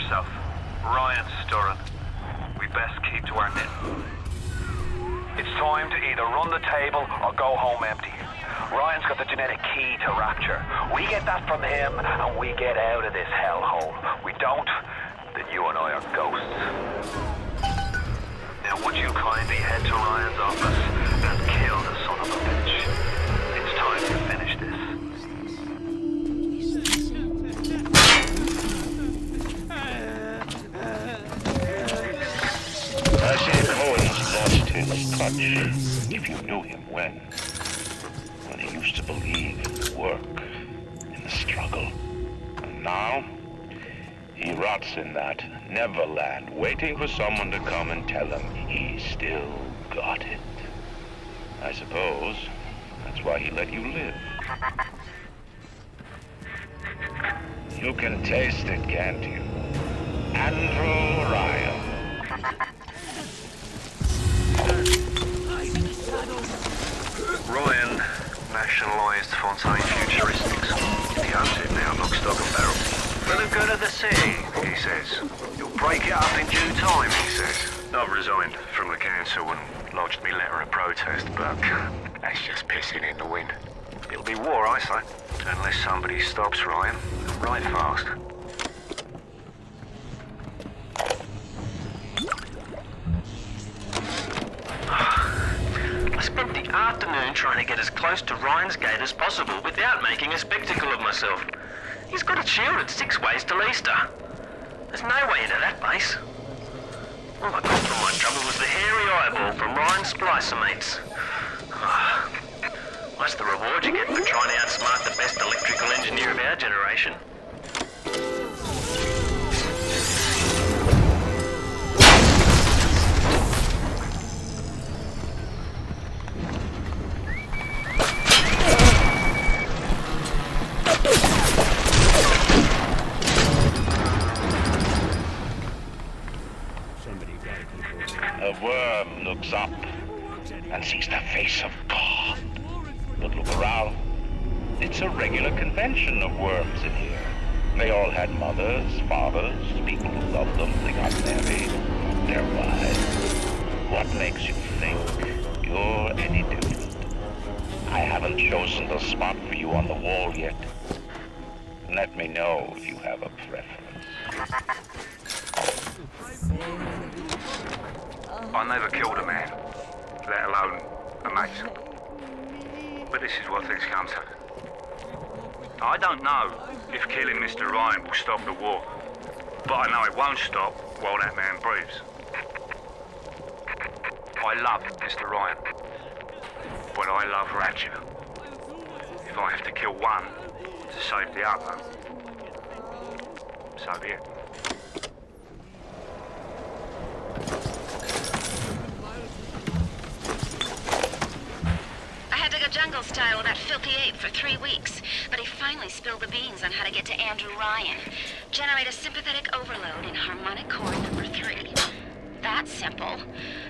yourself. Ryan's stirring. We best keep to our knitting. It's time to either run the table or go home empty. Ryan's got the genetic key to Rapture. We get that from him, and we get out of this hellhole. We don't, then you and I are ghosts. Now would you kindly head to Ryan's office and kill the son of a bitch? It's time to finish this. I say Cohen's lost his touch, if you knew him when he used to believe in the work, in the struggle. And now, he rots in that Neverland, waiting for someone to come and tell him he still got it. I suppose that's why he let you live. You can taste it, can't you? Andrew Ryan. Ryan nationalised Fontaine Futuristics. He owns it now, lock, stock and barrel. For the good of the city, he says. You'll break it up in due time, he says. I've resigned from the council and lodged me letter of protest, but that's just pissing in the wind. It'll be war, I say, unless somebody stops Ryan, right fast. I spent the afternoon trying to get as close to Ryan's gate as possible without making a spectacle of myself. He's got it shielded 6 ways till Easter. There's no way into that base. All I got from my trouble was the hairy eyeball from Ryan's splicer mates. What's the reward you get for trying to outsmart the best electrical engineer of our generation? A worm looks up and sees the face of God. But look around. It's a regular convention of worms in here. They all had mothers, fathers, people who loved them. They got married. Their wives. What makes you think you're any different? I haven't chosen the spot for you on the wall yet. Let me know if you have a preference. I never killed a man, let alone a mate. But this is what things come to. I don't know if killing Mr. Ryan will stop the war, but I know it won't stop while that man breathes. I love Mr. Ryan, but I love Rapture. If I have to kill one to save the other, so be it. Jungle style with that filthy ape for 3 weeks, but he finally spilled the beans on how to get to Andrew Ryan. Generate a sympathetic overload in harmonic core number 3. That's simple.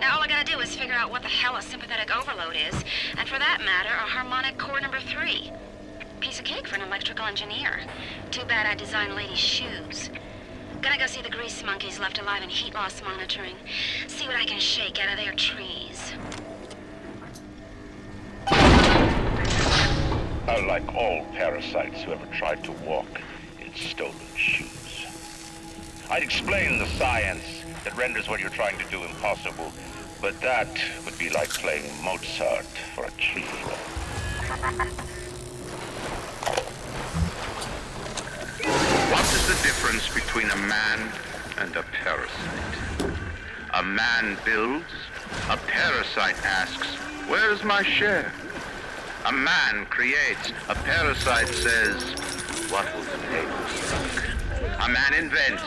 Now all I gotta do is figure out what the hell a sympathetic overload is, and for that matter, a harmonic core number 3. Piece of cake for an electrical engineer. Too bad I designed ladies' shoes. Gonna go see the grease monkeys left alive in heat loss monitoring. See what I can shake out of their trees. Unlike all parasites who ever tried to walk in stolen shoes. I'd explain the science that renders what you're trying to do impossible, but that would be like playing Mozart for a cheetah. What is the difference between a man and a parasite? A man builds, a parasite asks, where's my share? A man creates, a parasite says, what will the table look? A man invents,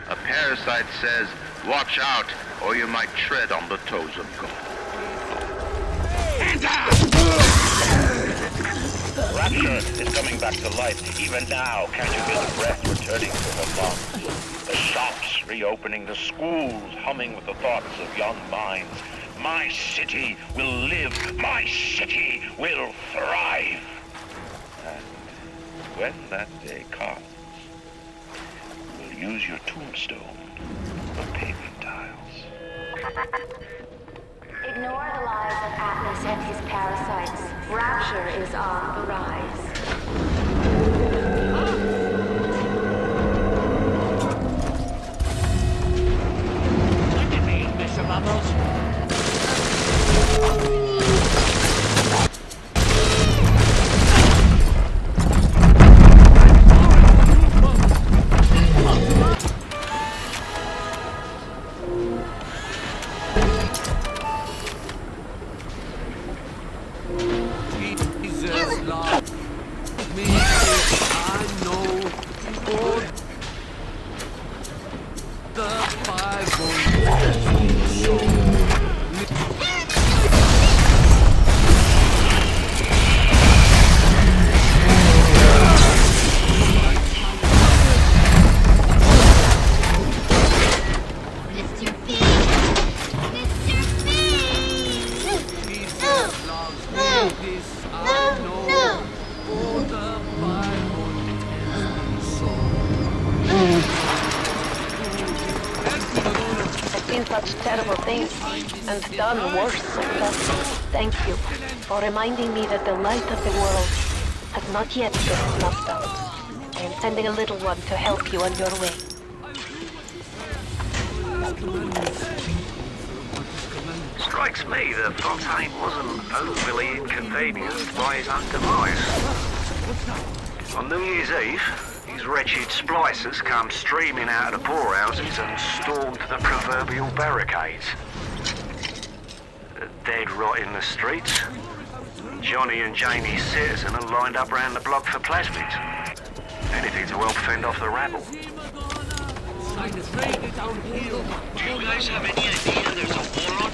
a parasite says, watch out, or you might tread on the toes of God. Rapture is coming back to life. Even now, can't you feel the breath returning to her lungs? The shops reopening, the schools humming with the thoughts of young minds. My city will live. My city will thrive. And when that day comes, will use your tombstone for paving tiles. Ignore the lies of Atlas and his parasites. Rapture is on the rise. Look at me, Mr. Bubbles. Jesus, Lord, me, I know all the Bible show. Jesus loves me, this I know. All the Bible tells me so. I've seen such terrible things and done worse, but thank you for reminding me that the light of the world has not yet been snuffed out. I am sending a little one to help you on your way. Strikes me that Fontaine wasn't overly inconvenienced by his own demise. On New Year's Eve, these wretched splicers come streaming out of the poorhouses and stormed the proverbial barricades. The dead rot in the streets. Johnny and Janie's citizen are lined up round the block for plasmids. Anything to help fend off the rabble. Do you guys have any idea there's a war on?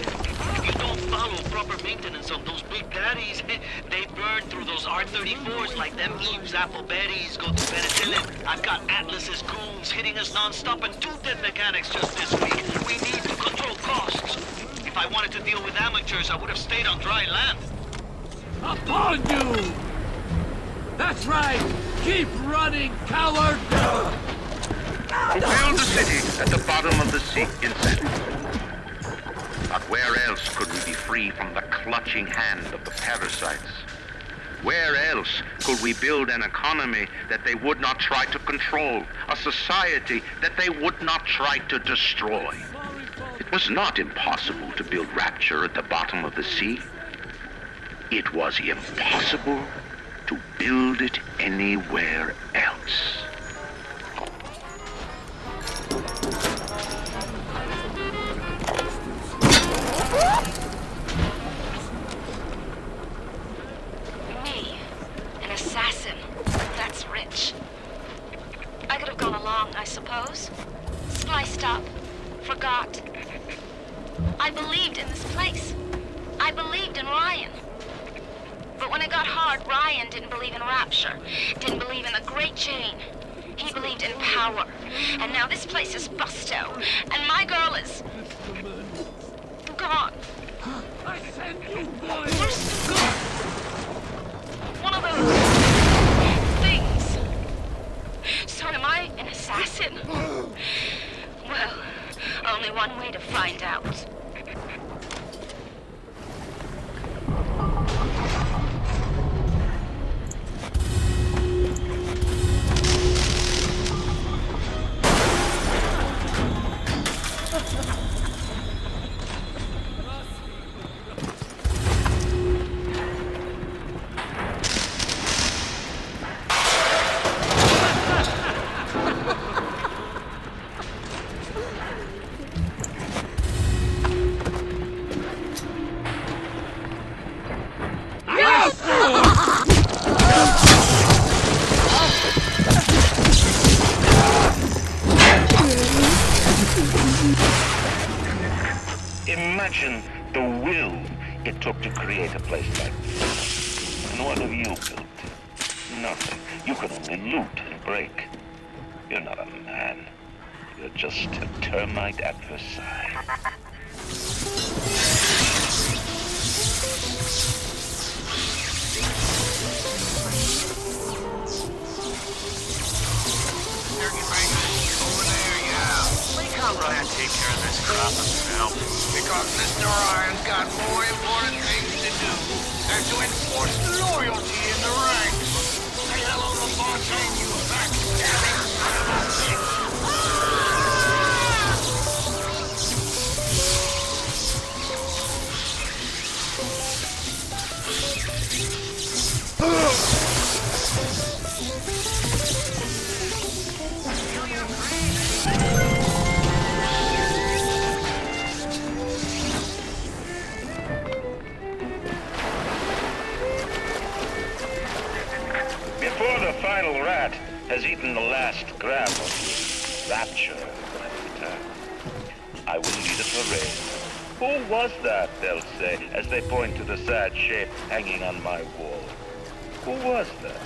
If you don't follow proper maintenance on those big daddies, they burn through those R-34s like them Eve's apple berries go to penicillin. I've got Atlas's goons hitting us non-stop and 2 dead mechanics just this week. We need to control costs. If I wanted to deal with amateurs, I would have stayed on dry land. Upon you! That's right! Keep running, coward! Build a city at the bottom of the sea instead. But where else could we be free from the clutching hand of the parasites? Where else could we build an economy that they would not try to control, a society that they would not try to destroy? It was not impossible to build Rapture at the bottom of the sea. It was impossible to build it anywhere else. Me, an assassin. That's rich. I could have gone along, I suppose. Spliced up. Forgot. I believed in this place. I believed in Ryan. But when it got hard, Ryan didn't believe in Rapture. Didn't believe in the Great Chain. He believed in power. And now this place is busto. And my girl is... gone. I send you boys! Where's gone? One of those... things. So am I an assassin? Well, only one way to find out. Imagine the will it took to create a place like this. And what have you built? Nothing. You can only loot and break. You're not a man. You're just a termite adversary. crap himself. Because Mr. Ryan's got more important things to do than to enforce loyalty in the ranks. Say hello to Fontaine, you backstabbing son of a bitch. Before the final rat has eaten the last gram of rapture when I return, I will lead a parade. Who was that, they'll say, as they point to the sad shape hanging on my wall. Who was that?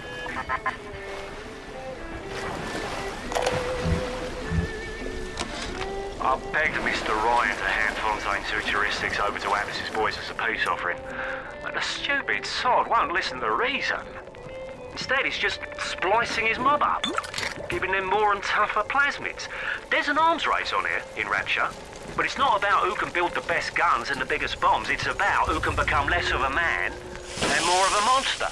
I begged Mr. Ryan to hand Fontaine's heuristics over to Atlas's boys as a peace offering, but the stupid sod won't listen to reason. Instead, he's just splicing his mob up, giving them more and tougher plasmids. There's an arms race on here in Rapture, but it's not about who can build the best guns and the biggest bombs. It's about who can become less of a man and more of a monster.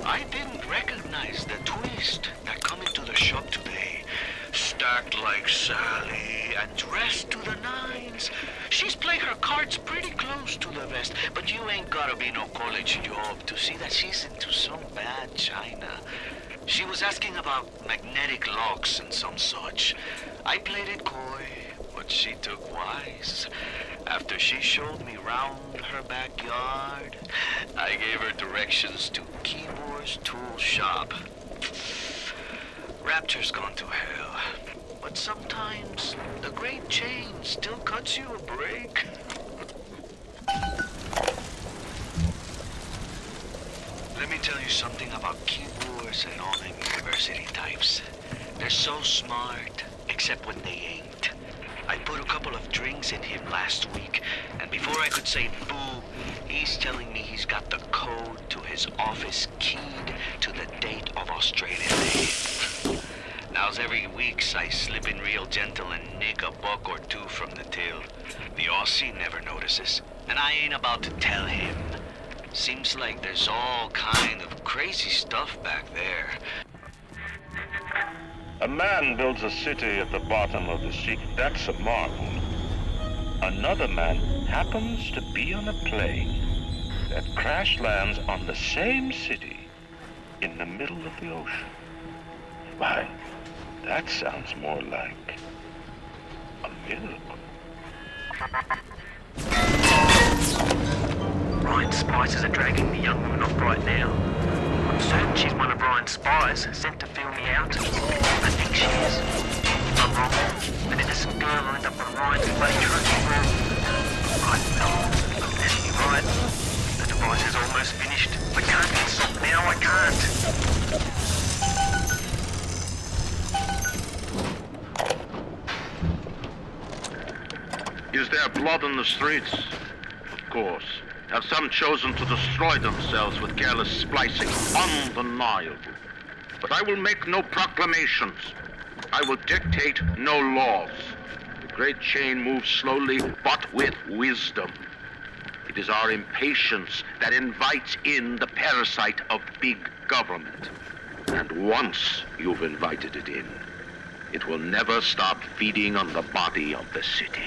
I didn't recognize the twist that come into the shop today. Stacked like Sally and dressed to the nines. She's played her cards pretty close to the vest, but you ain't gotta be no college job to see that she's into some bad china. She was asking about magnetic locks and some such. I played it coy, but she took wise. After she showed me round her backyard, I gave her directions to Keyboard's tool shop. Rapture's gone to hell, but sometimes the great chain still cuts you a break. Let me tell you something about keyboards and all them university types. They're so smart, except when they ain't. I put a couple of drinks in him last week, and before I could say boo, he's telling me he's got the code to his office keyed to the date of Australian Day. Now's every weeks I slip in real gentle and nick a buck or two from the till. The Aussie never notices, and I ain't about to tell him. Seems like there's all kind of crazy stuff back there. A man builds a city at the bottom of the sea. That's a marvel. Another man happens to be on a plane that crash lands on the same city in the middle of the ocean. Why, that sounds more like a miracle. Ryan's spies are dragging the young woman off right now. I'm certain she's one of Ryan's spies sent to fill me out. I think she is. If I'm wrong, an innocent girl will end up on Ryan's bloody trophy room. Right, well, I'm telling you, Ryan, the device is almost finished. I can't get stopped now, I can't. Is there blood in the streets? Of course. Have some chosen to destroy themselves with careless splicing? Undeniable. But I will make no proclamations. I will dictate no laws. The great chain moves slowly, but with wisdom. It is our impatience that invites in the parasite of big government. And once you've invited it in, it will never stop feeding on the body of the city.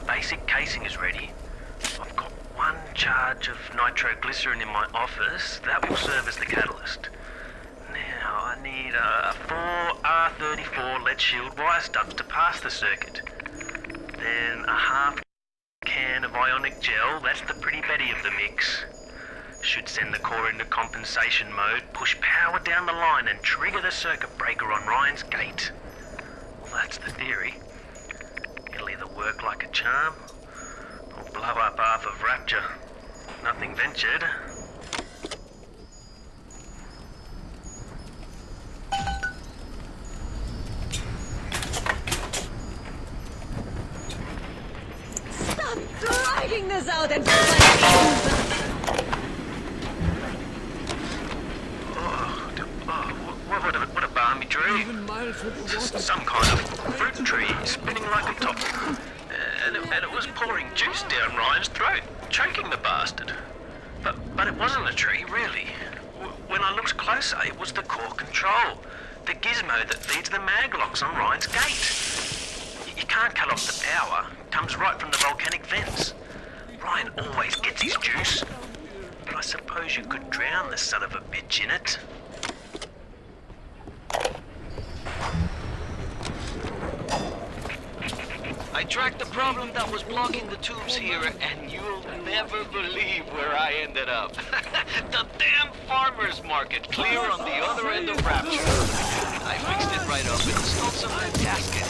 Basic casing is ready. I've got one charge of nitroglycerin in my office. That will serve as the catalyst. Now I need 4 R34 lead shield wire stubs to pass the circuit. Then a half can of ionic gel, that's the pretty Betty of the mix. Should send the core into compensation mode, push power down the line and trigger the circuit breaker on Ryan's gate. Well, that's the theory. It'll either work like a charm, or blow up half of Rapture. Nothing ventured. Stop dragging this out and What a balmy tree. even miles with the water. Some kind of fruit tree spinning like a top. And it was pouring juice down Ryan's throat, choking the bastard. But it wasn't a tree, really. When I looked closer, it was the core control. The gizmo that feeds the mag locks on Ryan's gate. You can't cut off the power. It comes right from the volcanic vents. Ryan always gets his juice. But I suppose you could drown the son of a bitch in it. I tracked the problem that was blocking the tubes here, and you'll never believe where I ended up. The damn farmer's market, clear on the other end of Rapture. I fixed it right up and installed some new gasket.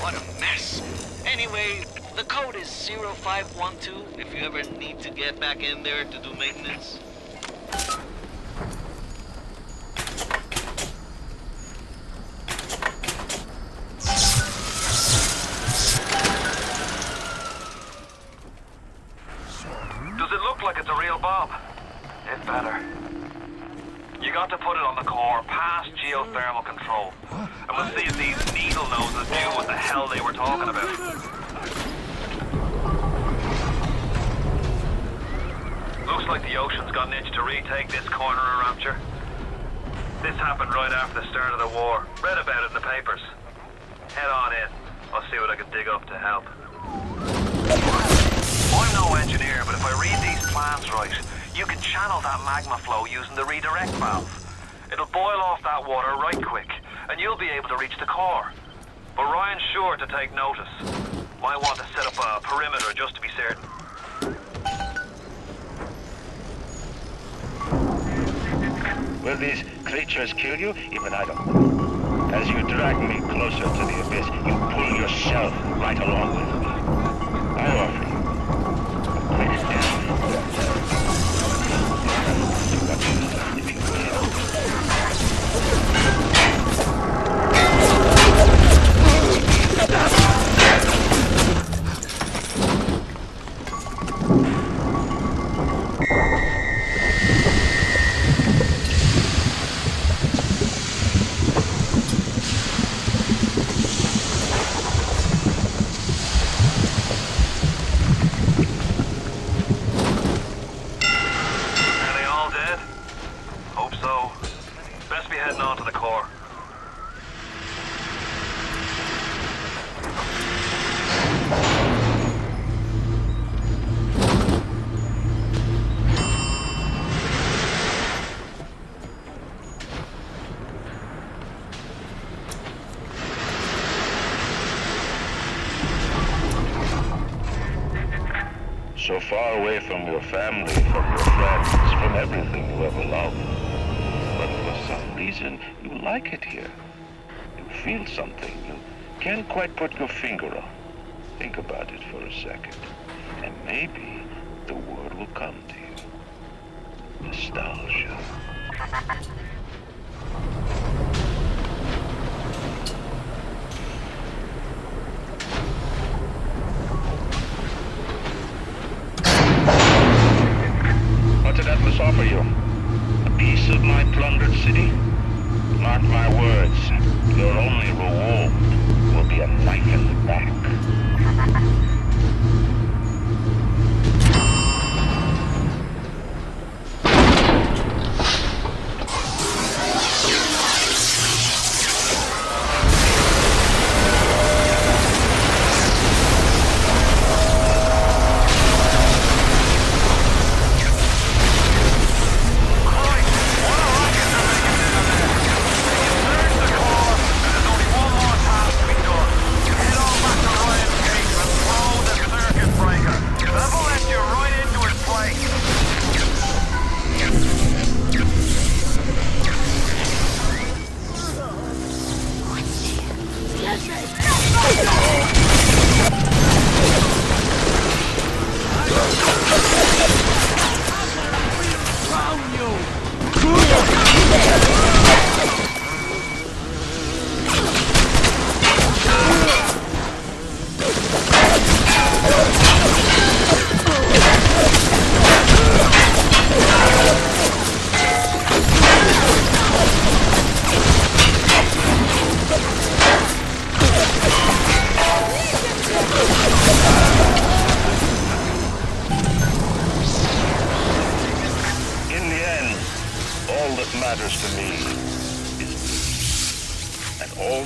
What a mess. Anyway, the code is 0512 if you ever need to get back in there to do maintenance. Does it look like it's a real bomb? It better. You got to put it on the core, past geothermal control. And we'll see if these needle noses knew what the hell they were talking about. Looks like the ocean's got an itch to retake this corner of Rapture. This happened right after the start of the war. Read about it in the papers. Head on in. I'll see what I can dig up to help. I'm no engineer, but if I read these plans right, you can channel that magma flow using the redirect valve. It'll boil off that water right quick, and you'll be able to reach the core. But Ryan's sure to take notice. Might want to set up a perimeter just to be certain. Will these creatures kill you? Even I don't know. As you drag me closer to the abyss, you pull yourself right along with me. I offer you a quick death. If you so far away from your family, from your friends, from everything you ever loved. But for some reason, you like it here. You feel something you can't quite put your finger on. Think about it for a second, and maybe the word will come to you. Nostalgia. What did Atlas offer you? A piece of my plundered city? Mark my words, your only reward will be a knife in the back.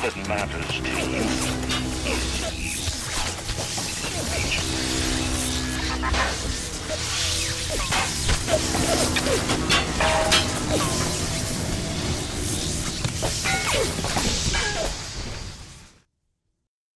that matters to you is